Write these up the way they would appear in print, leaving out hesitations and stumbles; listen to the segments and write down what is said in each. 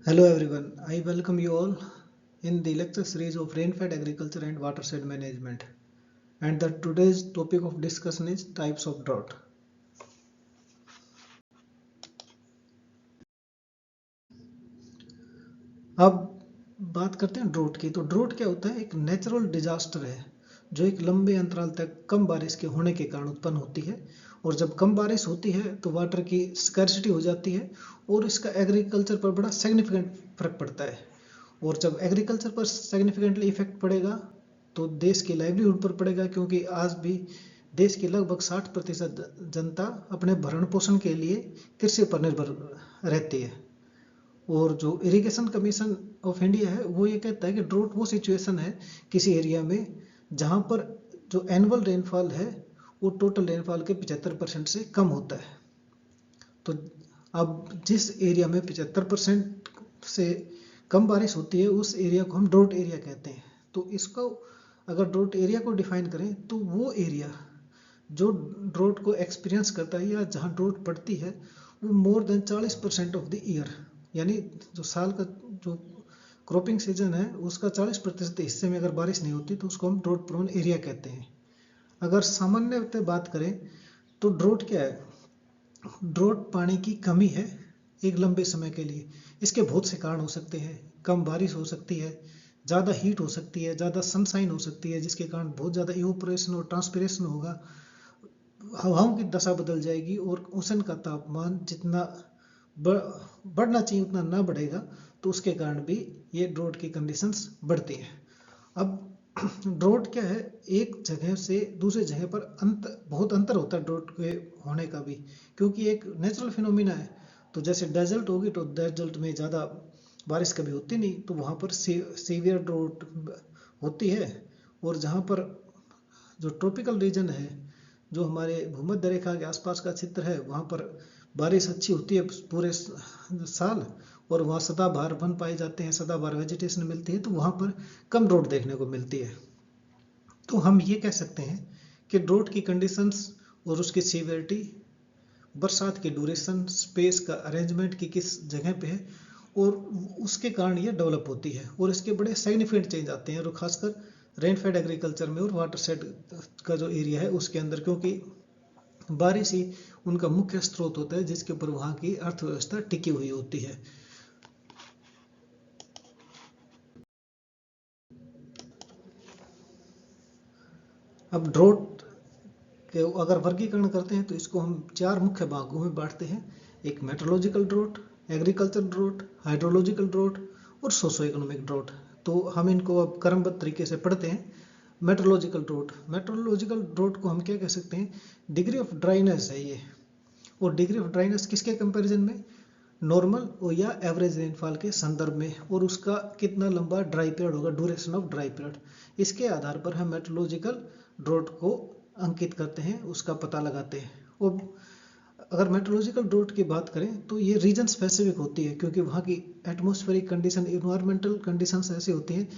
Hello everyone, I welcome you all in the lecture series of rainfed agriculture and watershed management. And the today's topic of discussion is types of drought. अब बात करते हैं draught की। तो draught क्या होता है? एक नेचुरल डिजास्टर है जो एक लंबे अंतराल तक कम बारिश के होने के कारण उत्पन्न होती है। और जब कम बारिश होती है तो वाटर की स्कैर्सिटी हो जाती है और इसका एग्रीकल्चर पर बड़ा सिग्निफिकेंट फर्क पड़ता है। और जब एग्रीकल्चर पर सिग्निफिकेंटली इफेक्ट पड़ेगा तो देश की लाइवलीहुड पर पड़ेगा, क्योंकि आज भी देश की लगभग 60% जनता अपने भरण पोषण के लिए कृषि पर निर्भर रहती है। और जो इरिगेशन कमीशन ऑफ इंडिया है वो ये कहता है कि ड्रोट वो सिचुएशन है किसी एरिया में जहाँ पर जो एनुअल रेनफॉल है वो टोटल रेनफॉल के 75% से कम होता है। तो अब जिस एरिया में 75% से कम बारिश होती है उस एरिया को हम ड्रोट एरिया कहते हैं। तो इसको अगर ड्रोट एरिया को डिफाइन करें तो वो एरिया जो ड्रोट को एक्सपीरियंस करता है या जहाँ ड्रोट पड़ती है वो more than 40% of the year, यानी जो साल का जो क्रॉपिंग सीजन है उसका 40% हिस्से में अगर बारिश नहीं होती तो उसको हम ड्रोट प्रोन एरिया कहते हैं। अगर सामान्यतः बात करें तो ड्रोट क्या है? ड्रोट पानी की कमी है एक लंबे समय के लिए। इसके बहुत से कारण हो सकते हैं। कम बारिश हो सकती है, ज़्यादा हीट हो सकती है, ज़्यादा सनशाइन हो सकती है जिसके कारण बहुत ज़्यादा इवोपरेशन और ट्रांसपिरेशन होगा, हवाओं की दशा बदल जाएगी और ओशन का तापमान जितना बढ़ना चाहिए उतना ना बढ़ेगा, तो उसके कारण भी ये ड्रोट की कंडीशंस बढ़ती हैं। अब ड्रोट क्या है? एक जगह से दूसरे जगह पर बहुत अंतर होता है ड्रोट के होने का भी, क्योंकि एक नेचुरल फिनोमिना है। तो जैसे डेजर्ट होगी तो डेजर्ट में ज़्यादा बारिश कभी होती नहीं, तो वहाँ पर सीवियर ड्रोट होती है। और जहाँ पर जो ट्रॉपिकल रीजन है, जो हमारे भूमध्य रेखा के आसपास का क्षेत्र है, वहाँ पर बारिश अच्छी होती है पूरे साल और वहाँ सदाबहार वन पाए जाते हैं, सदाबहार वेजिटेशन मिलती है, तो वहाँ पर कम ड्रोट देखने को मिलती है। तो हम ये कह सकते हैं कि ड्रोट की कंडीशंस और उसकी सीवियरिटी, बरसात की ड्यूरेशन, स्पेस का अरेंजमेंट की किस जगह पे है और उसके कारण ये डेवलप होती है। और इसके बड़े सिग्निफिकेंट चेंज आते हैं, और खासकर रेनफेड एग्रीकल्चर में और वाटरशेड का जो एरिया है उसके अंदर, क्योंकि बारिश ही उनका मुख्य स्रोत होता है जिसके ऊपर वहाँ की अर्थव्यवस्था टिकी हुई होती है। अब ड्रोट के अगर वर्गीकरण करते हैं तो इसको हम 4 मुख्य भागों में बांटते हैं। एक meteorological drought, agriculture drought, hydrological drought और सोशो इकोनॉमिक ड्रोट। तो हम इनको अब क्रमबद्ध तरीके से पढ़ते हैं। मेट्रोलॉजिकल ड्रोट को हम क्या कह सकते हैं? डिग्री ऑफ ड्राइनेस है ये। और डिग्री ऑफ ड्राइनेस किसके कंपैरिजन में? नॉर्मल और या एवरेज रेनफॉल के संदर्भ में, और उसका कितना लंबा ड्राई पीरियड होगा, ड्यूरेशन ऑफ ड्राई पीरियड। इसके आधार पर हम मेट्रोलॉजिकल ड्रोट को अंकित करते हैं, उसका पता लगाते हैं। और अगर मेट्रोलॉजिकल ड्रोट की बात करें तो ये रीजन स्पेसिफिक होती है, क्योंकि वहाँ की एटमॉस्फेरिक कंडीशन, इन्वायरमेंटल कंडीशंस ऐसी होती हैं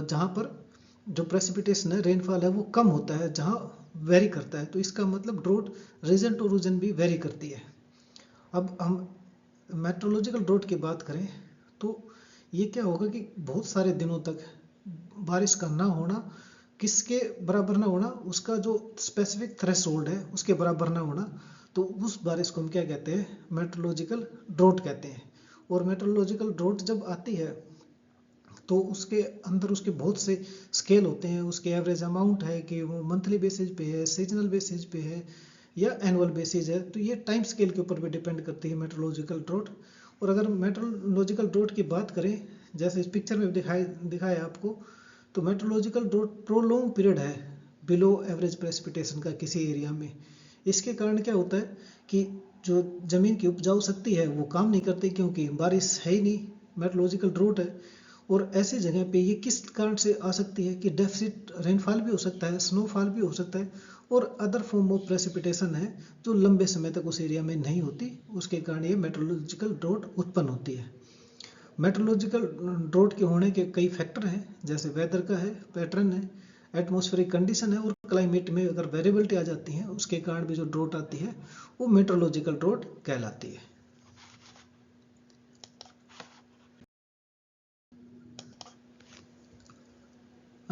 जहाँ पर जो प्रेसिपिटेशन है, रेनफॉल है, वो कम होता है, जहाँ वेरी करता है। तो इसका मतलब ड्रोट रीजन टू रीजन भी वेरी करती है। अब हम मेट्रोलॉजिकल ड्रोट की बात करें तो ये क्या होगा कि बहुत सारे दिनों तक बारिश का ना होना, किसके बराबर ना होना, उसका जो स्पेसिफिक थ्रेशोल्ड है उसके बराबर ना होना, तो उस बारिश को हम क्या कहते हैं? मेट्रोलॉजिकल ड्रोट कहते हैं। और मेट्रोलॉजिकल ड्रोट जब आती है तो उसके अंदर उसके बहुत से स्केल होते हैं। उसके एवरेज अमाउंट है कि वो मंथली बेसिस पे है, सीजनल बेसिस पे है या एनुअल बेसिस है, तो ये टाइम स्केल के ऊपर भी डिपेंड करती है मेट्रोलॉजिकल ड्रोट। और अगर मेट्रोलॉजिकल ड्रोट की बात करें, जैसे इस पिक्चर में दिखाया आपको, तो मेट्रोलॉजिकल ड्रोट प्रोलॉन्ग पीरियड है बिलो एवरेज प्रेसिपिटेशन का किसी एरिया में। इसके कारण क्या होता है कि जो ज़मीन की उपजाऊ शक्ति है वो काम नहीं करती, क्योंकि बारिश है ही नहीं, मेट्रोलॉजिकल ड्रोट है। और ऐसी जगह पे ये किस कारण से आ सकती है कि डेफिसिट रेनफॉल भी हो सकता है, स्नोफॉल भी हो सकता है, और अदर फॉर्म ऑफ प्रेसिपिटेशन है जो लंबे समय तक उस एरिया में नहीं होती, उसके कारण ये मेट्रोलॉजिकल ड्रोट उत्पन्न होती है। मेट्रोलॉजिकल ड्रोट के होने के कई फैक्टर हैं, जैसे वेदर का है, पैटर्न है, एटमॉस्फेरिक कंडीशन है, और क्लाइमेट में अगर वेरिएबिलिटी आ जाती है उसके कारण भी जो ड्रोट आती है वो मेट्रोलॉजिकल ड्रोट कहलाती है।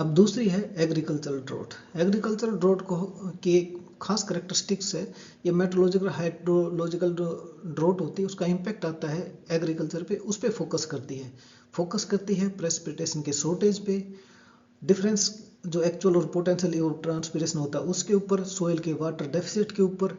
अब दूसरी है एग्रीकल्चरल ड्रोट। एग्रीकल्चरल ड्रोट को की एक खास करेक्टरिस्टिक्स है, ये मेट्रोलॉजिकल हाइड्रोलॉजिकल ड्रोट होती है, उसका इम्पैक्ट आता है एग्रीकल्चर पे, उस पर फोकस करती है प्रेसिपिटेशन के शॉर्टेज पे, डिफरेंस जो एक्चुअल और पोटेंशियल ट्रांसपिरेशन होता है उसके ऊपर, सोइल के वाटर डेफिसिट के ऊपर,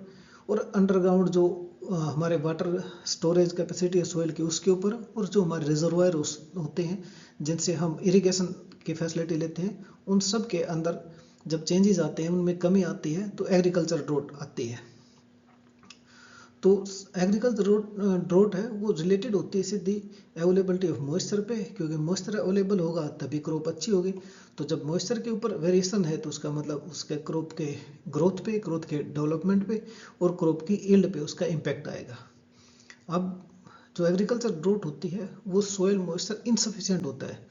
और अंडरग्राउंड जो हमारे वाटर स्टोरेज कैपेसिटी है सोइल की उसके ऊपर, और जो हमारे रिजर्वायर होते हैं जिनसे हम इरिगेशन की फैसिलिटी लेते हैं, उन सब के अंदर जब चेंजेस आते हैं, उनमें कमी आती है, तो एग्रीकल्चर ड्रोट आती है। तो एग्रीकल्चर ड्रोट है वो रिलेटेड होती है सीधी अवेलेबिलिटी ऑफ मॉइस्चर पे, क्योंकि मॉइस्चर अवेलेबल होगा तभी क्रॉप अच्छी होगी। तो जब मॉइस्चर के ऊपर वेरिएशन है तो उसका मतलब उसके क्रॉप के ग्रोथ के डेवलपमेंट पे और क्रॉप की यील्ड पे उसका इम्पैक्ट आएगा। अब जो एग्रीकल्चर ड्रोट होती है वो सोयल मॉइस्चर इनसफिशिएंट होता है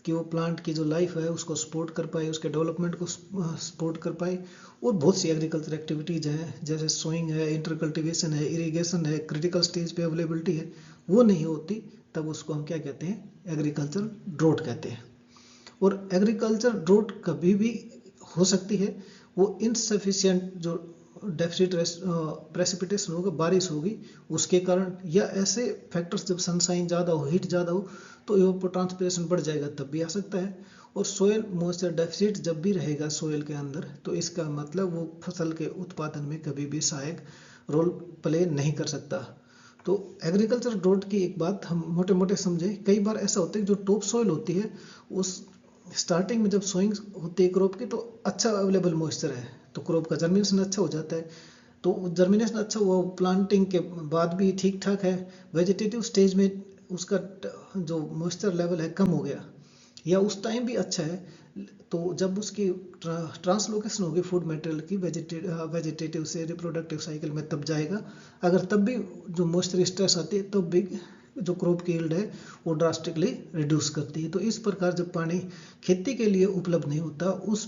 कि वो प्लांट की जो लाइफ है उसको सपोर्ट कर पाए, उसके डेवलपमेंट को सपोर्ट कर पाए, और बहुत सी एग्रीकल्चर एक्टिविटीज़ हैं जैसे सोइंग है, इंटर कल्टिवेशन है, इरीगेशन है, क्रिटिकल स्टेज पे अवेलेबिलिटी है, वो नहीं होती, तब उसको हम क्या कहते हैं, एग्रीकल्चर ड्रोट कहते हैं। और एग्रीकल्चर ड्रोट कभी भी हो सकती है, वो इनसफिशिएंट जो डेफिसिट प्रेसिपिटेशन होगा, बारिश होगी उसके कारण, या ऐसे फैक्टर्स जब सनशाइन ज़्यादा हो, हीट ज़्यादा हो, तो इवापोट्रांसपिरेशन बढ़ जाएगा, तब भी आ सकता है। और सोयल मॉइस्चर डेफिसिट जब भी रहेगा सोयल के अंदर, तो इसका मतलब वो फसल के उत्पादन में कभी भी सहायक रोल प्ले नहीं कर सकता। तो एग्रीकल्चर ड्रोट की एक बात हम मोटे मोटे समझें, कई बार ऐसा होता है जो टॉप सॉइल होती है उस स्टार्टिंग में जब सोइंग होती है क्रॉप की, तो अच्छा अवेलेबल मॉइस्चर है, तो क्रॉप का जर्मिनेशन अच्छा हो जाता है, तो जर्मिनेशन अच्छा हुआ, प्लांटिंग के बाद भी ठीक ठाक है, वेजिटेटिव स्टेज में उसका जो मॉइस्चर लेवल है कम हो गया, या उस टाइम भी अच्छा है, तो जब उसकी ट्रांसलोकेशन होगी फूड मटेरियल की वेजिटेटिव से रिप्रोडक्टिव साइकिल में, तब जाएगा। अगर तब भी जो मॉइस्चर स्ट्रेस आती है, तब भी जो क्रॉप की यील्ड है वो ड्रास्टिकली रिड्यूस करती है। तो इस प्रकार जब पानी खेती के लिए उपलब्ध नहीं होता, उस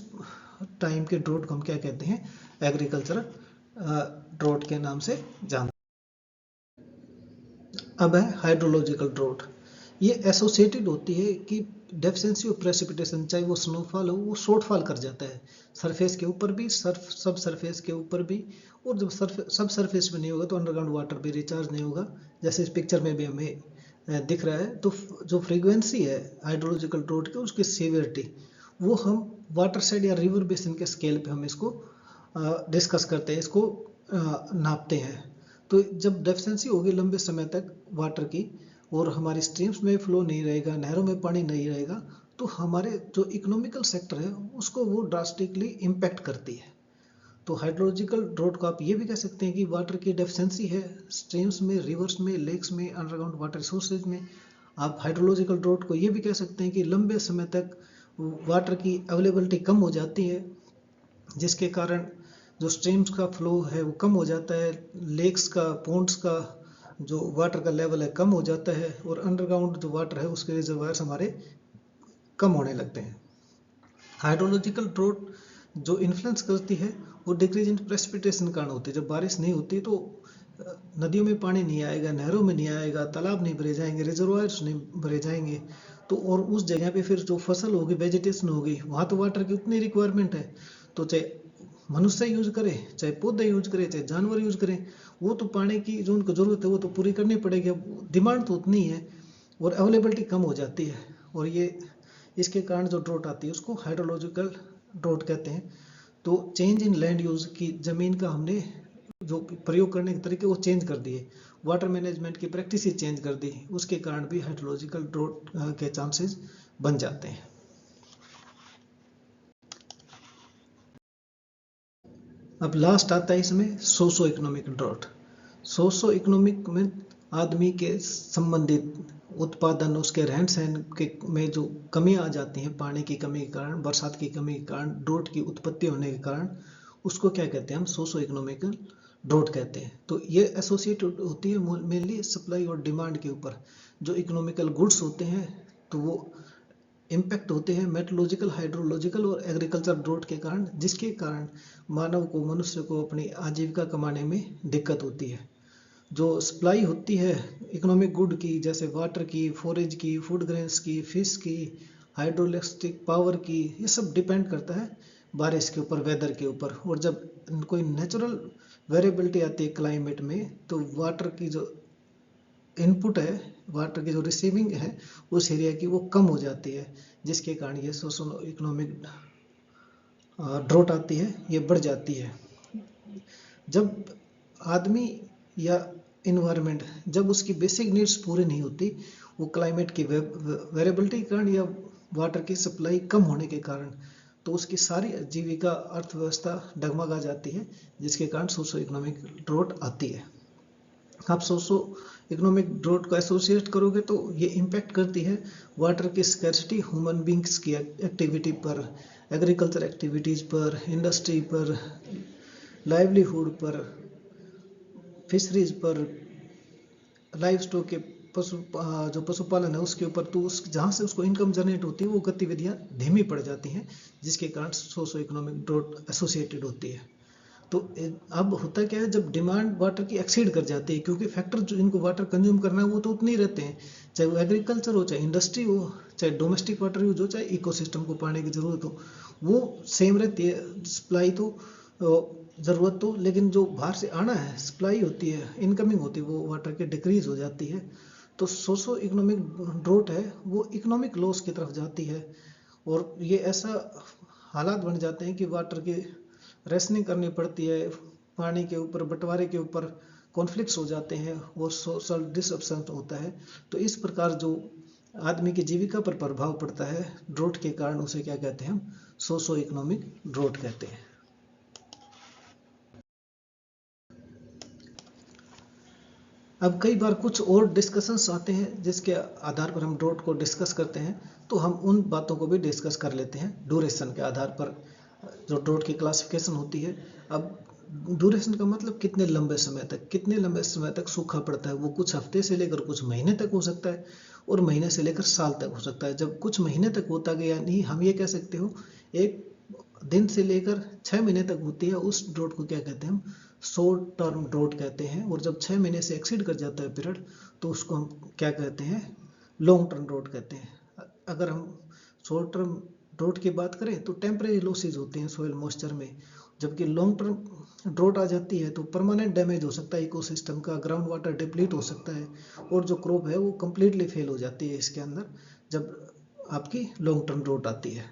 टाइम के ड्रोट को हम क्या कहते हैं, एग्रीकल्चर ड्रोट के नाम से जानते हैं। अब है हाइड्रोलॉजिकल ड्रोट। ये एसोसिएटेड होती है कि डेफिशिएंसी ऑफ प्रेसिपिटेशन, चाहे वो स्नोफॉल हो, वो शॉर्टफॉल कर जाता है सरफेस के ऊपर भी, सब सरफेस के ऊपर भी, और जब सब सरफेस में नहीं होगा तो अंडरग्राउंड वाटर भी रिचार्ज नहीं होगा, जैसे इस पिक्चर में भी हमें दिख रहा है। तो जो फ्रीक्वेंसी है हाइड्रोलॉजिकल ड्रोट की, उसकी सीवियरिटी, वो हम वाटर साइड या रिवर बेसिन के स्केल पे हम इसको डिस्कस करते हैं, इसको नापते हैं। तो जब डेफिशिएंसी होगी लंबे समय तक वाटर की, और हमारी स्ट्रीम्स में फ्लो नहीं रहेगा, नहरों में पानी नहीं रहेगा, तो हमारे जो इकोनॉमिकल सेक्टर है उसको वो ड्रास्टिकली इम्पैक्ट करती है। तो हाइड्रोलॉजिकल ड्रोट को आप ये भी कह सकते हैं कि वाटर की डेफिशिएंसी है स्ट्रीम्स में, रिवर्स में, लेक्स में, अंडरग्राउंड वाटर रिसोर्सेज में। आप हाइड्रोलॉजिकल ड्रोट को ये भी कह सकते हैं कि लंबे समय तक वाटर की अवेलेबिलिटी कम हो जाती है, जिसके कारण जो स्ट्रीम्स का फ्लो है वो कम हो जाता है, लेक्स का, पॉन्ड्स का जो वाटर का लेवल है कम हो जाता है, और अंडरग्राउंड जो वाटर है उसके रिजर्वायर्स हमारे कम होने लगते हैं। हाइड्रोलॉजिकल ड्रोट जो इन्फ्लुएंस करती है वो डिक्रीज इन प्रेसिपिटेशन कारण होती है। जब बारिश नहीं होती तो नदियों में पानी नहीं आएगा, नहरों में नहीं आएगा, तालाब नहीं भरे जाएंगे, रिजर्वायर्स नहीं भरे जाएंगे, तो और उस जगह पे फिर जो फसल होगी, वेजिटेशन होगी, वहाँ तो वाटर की उतनी रिक्वायरमेंट है, तो चाहे मनुष्य यूज करे, चाहे पौधे यूज करे, चाहे जानवर यूज करें, वो तो पानी की जो उनको जरूरत है वो तो पूरी करनी पड़ेगी। डिमांड तो उतनी है और अवेलेबिलिटी कम हो जाती है, और ये इसके कारण जो ड्रोट आती है उसको हाइड्रोलॉजिकल ड्रोट कहते हैं। तो चेंज इन लैंड यूज की, जमीन का हमने जो प्रयोग करने के तरीके वो चेंज कर दिए, वाटर मैनेजमेंट की प्रैक्टिस ही चेंज कर दी, उसके कारण भी हाइड्रोलॉजिकल ड्रोट के चांसेस बन जाते हैं। अब लास्ट आता है इसमें socio economic drought. Socio economic में आदमी के संबंधित उत्पादन, उसके रहन सहन के में जो कमी आ जाती है, पानी की कमी के कारण, बरसात की कमी के कारण, ड्रोट की उत्पत्ति होने के कारण, उसको क्या कहते हैं हम, सोशो इकोनॉमिकल ड्रोट कहते हैं। तो ये एसोसिएट होती है मेनली सप्लाई और डिमांड के ऊपर। जो इकोनॉमिकल गुड्स होते हैं तो वो इम्पैक्ट होते हैं मेट्रोलॉजिकल, हाइड्रोलॉजिकल और एग्रीकल्चर ड्रोट के कारण, जिसके कारण मानव को, मनुष्य को अपनी आजीविका कमाने में दिक्कत होती है। जो सप्लाई होती है इकोनॉमिक गुड की, जैसे वाटर की, फॉरेज की, फूड ग्रेन्स की, फिश की, हाइड्रोइलेक्ट्रिक पावर की, ये सब डिपेंड करता है बारिश के ऊपर, वेदर के ऊपर। और जब कोई नेचुरल वेरिएबिलिटी आती है क्लाइमेट में, तो वाटर की जो इनपुट है, वाटर की जो रिसीविंग है उस एरिया की, वो कम हो जाती है, जिसके कारण ये सोशो इकोनॉमिक ड्रॉट आती है, ये बढ़ जाती है। जब आदमी या इन्वायरमेंट, जब उसकी बेसिक नीड्स पूरी नहीं होती, वो क्लाइमेट की वेरिएबिलिटी के कारण या वाटर की सप्लाई कम होने के कारण, तो उसकी सारी आजीविका, अर्थव्यवस्था डगमगा जाती है, जिसके कारण सोशो इकोनॉमिक ड्रॉट आती है। आप सोशो इकोनॉमिक ड्रॉट को एसोसिएट करोगे तो ये इम्पैक्ट करती है वाटर की स्कैर्सिटी ह्यूमन बींग्स की एक्टिविटी पर, एग्रीकल्चर एक्टिविटीज़ पर, इंडस्ट्री पर, लाइवलीहुड पर, फिशरीज पर, लाइव स्टॉक के जो पशुपालन है उसके ऊपर, तो उस जहाँ से उसको इनकम जनरेट होती है वो गतिविधियाँ धीमी पड़ जाती हैं, जिसके कारण सोशो इकोनॉमिक ड्रॉट एसोसिएटेड होती है। तो अब होता क्या है, जब डिमांड वाटर की एक्सीड कर जाती है, क्योंकि फैक्टर जो इनको वाटर कंज्यूम करना है वो तो उतने ही रहते हैं, चाहे वो एग्रीकल्चर हो, चाहे इंडस्ट्री हो, चाहे डोमेस्टिक वाटर यूज हो, चाहे इकोसिस्टम को पानी की जरूरत हो, वो सेम रहती है। सप्लाई तो ज़रूरत तो, लेकिन जो बाहर से आना है, सप्लाई होती है, इनकमिंग होती है, वो वाटर की डिक्रीज हो जाती है। तो सोशो इकोनॉमिक ड्रॉट है वो इकोनॉमिक लॉस की तरफ जाती है, और ये ऐसा हालात बन जाते हैं कि वाटर की रेशनिंग करनी पड़ती है, पानी के ऊपर बंटवारे के ऊपर कॉन्फ्लिक्ट्स हो जाते हैं, और सोशल डिसअप्शन होता है। तो इस प्रकार जो आदमी की जीविका पर प्रभाव पड़ता है ड्रॉट के कारण, उसे क्या कहते हैं, हम सोशो इकोनॉमिक ड्रॉट कहते हैं। अब कई बार कुछ और डिस्कशंस आते हैं जिसके आधार पर हम ड्रॉट को डिस्कस करते हैं, तो हम उन बातों को भी डिस्कस कर लेते हैं ड्यूरेशन के आधार पर, जो ड्रॉट की क्लासिफिकेशन होती है। अब ड्यूरेशन का मतलब कितने लंबे समय तक, कितने लंबे समय तक सूखा पड़ता है, वो कुछ हफ्ते से लेकर कुछ महीने तक हो सकता है, और महीने से लेकर साल तक हो सकता है। जब कुछ महीने तक होता गया, नहीं हम ये कह सकते हो एक दिन से लेकर 6 महीने तक होती है, उस ड्रॉट को क्या कहते हैं, हम शॉर्ट टर्म ड्रॉट कहते हैं। और जब 6 महीने से एक्सीड कर जाता है पीरियड, तो उसको हम क्या कहते हैं, लॉन्ग टर्म ड्रॉट कहते हैं। अगर हम शॉर्ट टर्म ड्रॉट की बात करें तो टेम्परेरी लॉसेज होते हैं सोयल मॉइस्चर में, जबकि लॉन्ग टर्म ड्रॉट आ जाती है तो परमानेंट डैमेज हो सकता है इकोसिस्टम का, ग्राउंड वाटर डिप्लीट हो सकता है, और जो क्रॉप है वो कम्प्लीटली फेल हो जाती है इसके अंदर, जब आपकी लॉन्ग टर्म ड्रॉट आती है।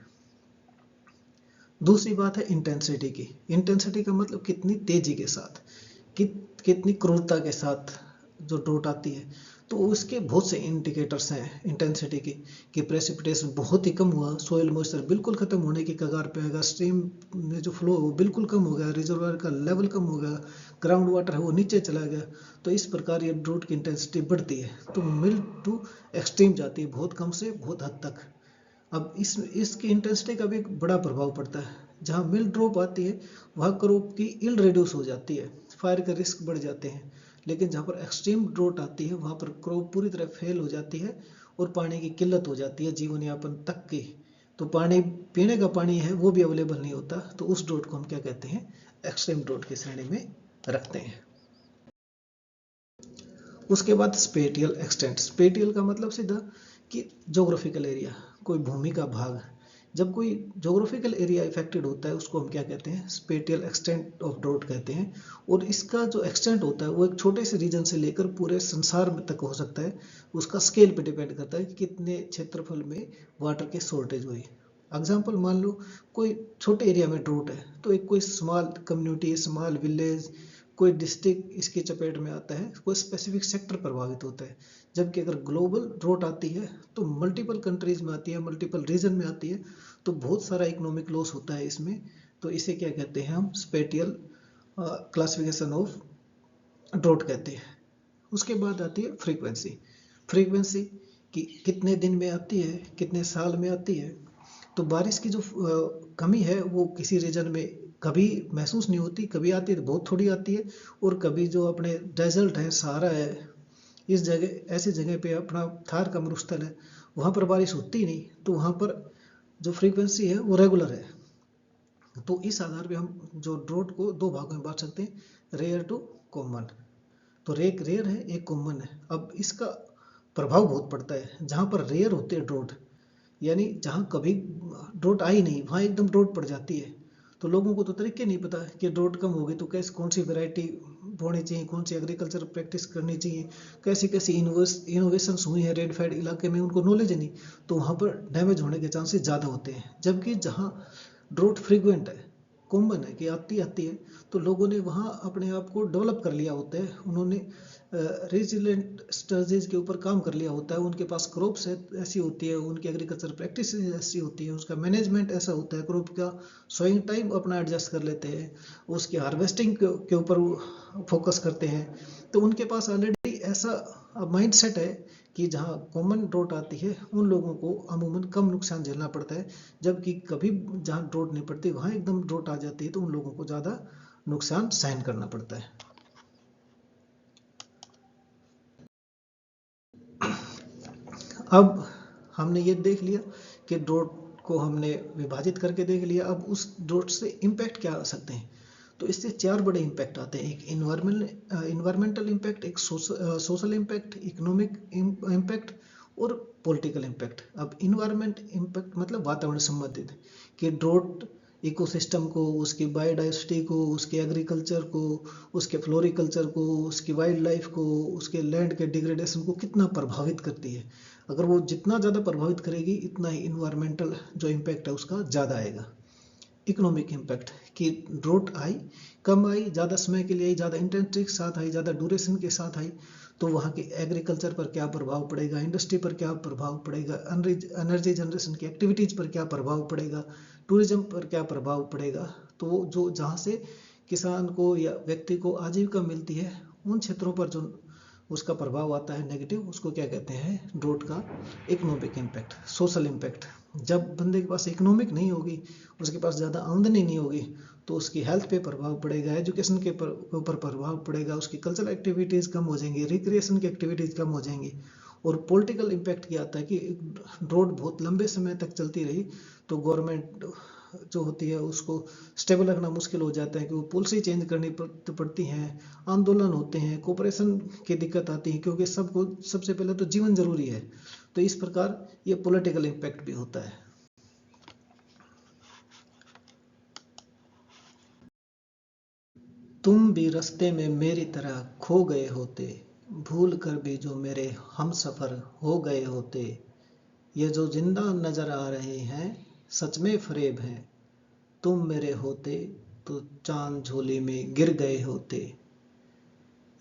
दूसरी बात है इंटेंसिटी की। इंटेंसिटी का मतलब कितनी तेजी के साथ, कितनी क्रूरता के साथ जो ड्रॉट आती है। तो उसके बहुत से इंडिकेटर्स हैं इंटेंसिटी की, कि प्रेसिपिटेशन बहुत ही कम हुआ, सोयल मॉइस्चर बिल्कुल खत्म होने की कगार पे आएगा, स्ट्रीम में जो फ्लो है वो बिल्कुल कम हो गया, रिजर्वायर का लेवल कम हो गया, ग्राउंड वाटर है वो नीचे चला गया, तो इस प्रकार ये ड्रॉट की इंटेंसिटी बढ़ती है, तो मिल्ड टू एक्सट्रीम जाती है, बहुत कम से बहुत हद तक। अब इसकी इंटेंसिटी का भी एक बड़ा प्रभाव पड़ता है। जहाँ मिल ड्रॉप आती है वहाँ क्रॉप की इल्ड रिड्यूस हो जाती है, फायर के रिस्क बढ़ जाते हैं, लेकिन जहाँ पर एक्सट्रीम ड्रॉट आती है वहाँ पर क्रॉप पूरी तरह फेल हो जाती है, और पानी की किल्लत हो जाती है जीवन यापन तक की। तो पानी, पीने का पानी है वो भी अवेलेबल नहीं होता, तो उस ड्रॉट को हम क्या कहते हैं, एक्सट्रीम ड्रॉट की श्रेणी में रखते हैं। उसके बाद स्पेटियल एक्सटेंट। स्पेटियल का मतलब सीधा कि जोग्राफिकल एरिया, कोई भूमि का भाग। जब कोई जोग्राफिकल एरिया इफेक्टेड होता है उसको हम क्या कहते हैं, स्पेटियल एक्सटेंट ऑफ ड्रॉट कहते हैं। और इसका जो एक्सटेंट होता है वो एक छोटे से रीजन से लेकर पूरे संसार में तक हो सकता है, उसका स्केल पे डिपेंड करता है कि कितने क्षेत्रफल में वाटर की शॉर्टेज हुई। एग्जाम्पल मान लो कोई छोटे एरिया में ड्रॉट है, तो एक कोई स्मॉल कम्युनिटी, स्मॉल विलेज, कोई डिस्ट्रिक्ट इसकी चपेट में आता है, कोई स्पेसिफिक सेक्टर प्रभावित होता है। जबकि अगर ग्लोबल ड्रॉट आती है तो मल्टीपल कंट्रीज में आती है, मल्टीपल रीजन में आती है, तो बहुत सारा इकोनॉमिक लॉस होता है इसमें। तो इसे क्या कहते हैं, हम स्पेटियल क्लासिफिकेशन ऑफ ड्रॉट कहते हैं। उसके बाद आती है फ्रीक्वेंसी। फ्रीक्वेंसी कि कितने दिन में आती है, कितने साल में आती है। तो बारिश की जो कमी है वो किसी रीजन में कभी महसूस नहीं होती, कभी आती है तो बहुत थोड़ी आती है, और कभी जो अपने डेजर्ट है, सहारा है, इस जगह, ऐसी जगह पे अपना थार का मरुस्थल है, वहाँ पर बारिश होती ही नहीं, तो वहाँ पर जो फ्रीक्वेंसी है वो रेगुलर है। तो इस आधार पे हम जो ड्रॉट को दो भागों में बांट सकते हैं, रेयर टू कॉमन। तो एक रेयर है, एक कॉमन है। अब इसका प्रभाव बहुत पड़ता है। जहाँ पर रेयर होते हैं ड्रॉट, यानी जहाँ कभी ड्रोट आई नहीं वहाँ एकदम ड्रोट पड़ जाती है। तो लोगों को तो तरीके नहीं पता कि ड्रोट कम होगी तो कैसे कौन सी वैरायटी बोनी चाहिए, कौन सी एग्रीकल्चर प्रैक्टिस करनी चाहिए, कैसी कैसी इनोवेशंस हुई हैं रेड इलाके में, उनको नॉलेज नहीं। तो वहाँ पर डैमेज होने के चांसेस ज़्यादा होते हैं। जबकि जहाँ ड्रोट फ्रीक्वेंट है, कॉमन है कि आती आती है, तो लोगों ने वहाँ अपने आप को डेवलप कर लिया होता है, उन्होंने रेजिलेंट स्ट्रेटजीज के ऊपर काम कर लिया होता है, उनके पास क्रॉप्स ऐसी होती है, उनकी एग्रीकल्चर प्रैक्टिस ऐसी होती है, उसका मैनेजमेंट ऐसा होता है, क्रॉप का सोइंग टाइम अपना एडजस्ट कर लेते हैं, उसकी हार्वेस्टिंग के ऊपर फोकस करते हैं। तो उनके पास ऑलरेडी ऐसा माइंड सेट है कि जहाँ कॉमन ड्रोट आती है उन लोगों को अमूमन कम नुकसान झेलना पड़ता है, जबकि कभी जहाँ ड्रोट नहीं पड़ती वहाँ एकदम ड्रोट आ जाती है तो उन लोगों को ज़्यादा नुकसान सहन करना पड़ता है। अब हमने ये देख लिया कि ड्रोट को हमने विभाजित करके देख लिया। अब उस ड्रोट से इम्पैक्ट क्या आ सकते हैं? तो इससे चार बड़े इम्पैक्ट आते हैं। एक इन्वायरमेंटल इम्पैक्ट, एक सोशल इम्पैक्ट, इकोनॉमिक इम्पैक्ट और पॉलिटिकल इम्पैक्ट। अब इन्वायरमेंट इम्पैक्ट मतलब वातावरण संबंधित, कि ड्रोट इकोसिस्टम को, उसकी बायोडाइवर्सिटी को, उसके एग्रीकल्चर को, उसके फ्लोरिकल्चर को, उसकी वाइल्ड लाइफ को, उसके लैंड के डिग्रेडेशन को कितना प्रभावित करती है। अगर वो जितना ज़्यादा प्रभावित करेगी इतना ही इन्वायरमेंटल जो इम्पैक्ट है उसका ज़्यादा आएगा। इकोनॉमिक इम्पैक्ट, कि ड्रोट आई, कम आई, ज़्यादा समय के लिए आई, ज़्यादा इंटेंसिटी के साथ आई, ज़्यादा ड्यूरेशन के साथ आई, तो वहाँ के एग्रीकल्चर पर क्या प्रभाव पड़ेगा, इंडस्ट्री पर क्या प्रभाव पड़ेगा, एनर्जी जनरेशन की एक्टिविटीज़ पर क्या प्रभाव पड़ेगा, टूरिज्म पर क्या प्रभाव पड़ेगा। तो वो जो जहाँ से किसान को या व्यक्ति को आजीविका मिलती है उन क्षेत्रों पर जो उसका प्रभाव आता है नेगेटिव, उसको क्या कहते हैं, ड्रोट का इकोनॉमिक इम्पैक्ट। सोशल इम्पैक्ट, जब बंदे के पास इकोनॉमिक नहीं होगी, उसके पास ज़्यादा आमदनी नहीं होगी, तो उसकी हेल्थ पे प्रभाव पड़ेगा, एजुकेशन के ऊपर प्रभाव पड़ेगा, उसकी कल्चरल एक्टिविटीज़ कम हो जाएंगी, रिक्रिएशन की एक्टिविटीज़ कम हो जाएंगी। और पॉलिटिकल इम्पैक्ट क्या आता है कि ड्रोट बहुत लंबे समय तक चलती रही तो गवर्नमेंट जो होती है उसको स्टेबल रखना मुश्किल हो जाता है, कि वो पॉलिसी चेंज करनी पड़ती हैं, आंदोलन होते हैं, कोऑपरेशन की दिक्कत आती है, क्योंकि सबको सबसे पहले तो जीवन जरूरी है। तो इस प्रकार ये पॉलिटिकल इम्पैक्ट भी होता है। तुम भी रास्ते में मेरी तरह खो गए होते, भूल कर भी जो मेरे हम सफर हो गए होते, ये जो जिंदा नजर आ रहे हैं सच में फरेब हैं, तुम मेरे होते तो चांद झोली में गिर गए होते,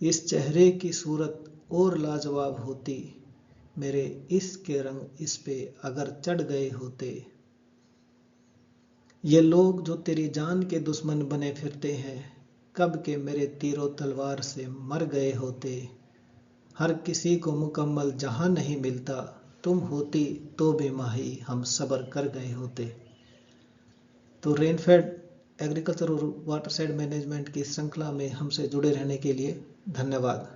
इस चेहरे की सूरत और लाजवाब होती, मेरे इश्क के रंग इस पे अगर चढ़ गए होते, ये लोग जो तेरी जान के दुश्मन बने फिरते हैं कब के मेरे तीरों तलवार से मर गए होते, हर किसी को मुकम्मल जहां नहीं मिलता, तुम होती तो बेमाही हम सब्र कर गए होते। तो रेनफेड एग्रीकल्चर और वाटर साइड मैनेजमेंट की श्रृंखला में हमसे जुड़े रहने के लिए धन्यवाद।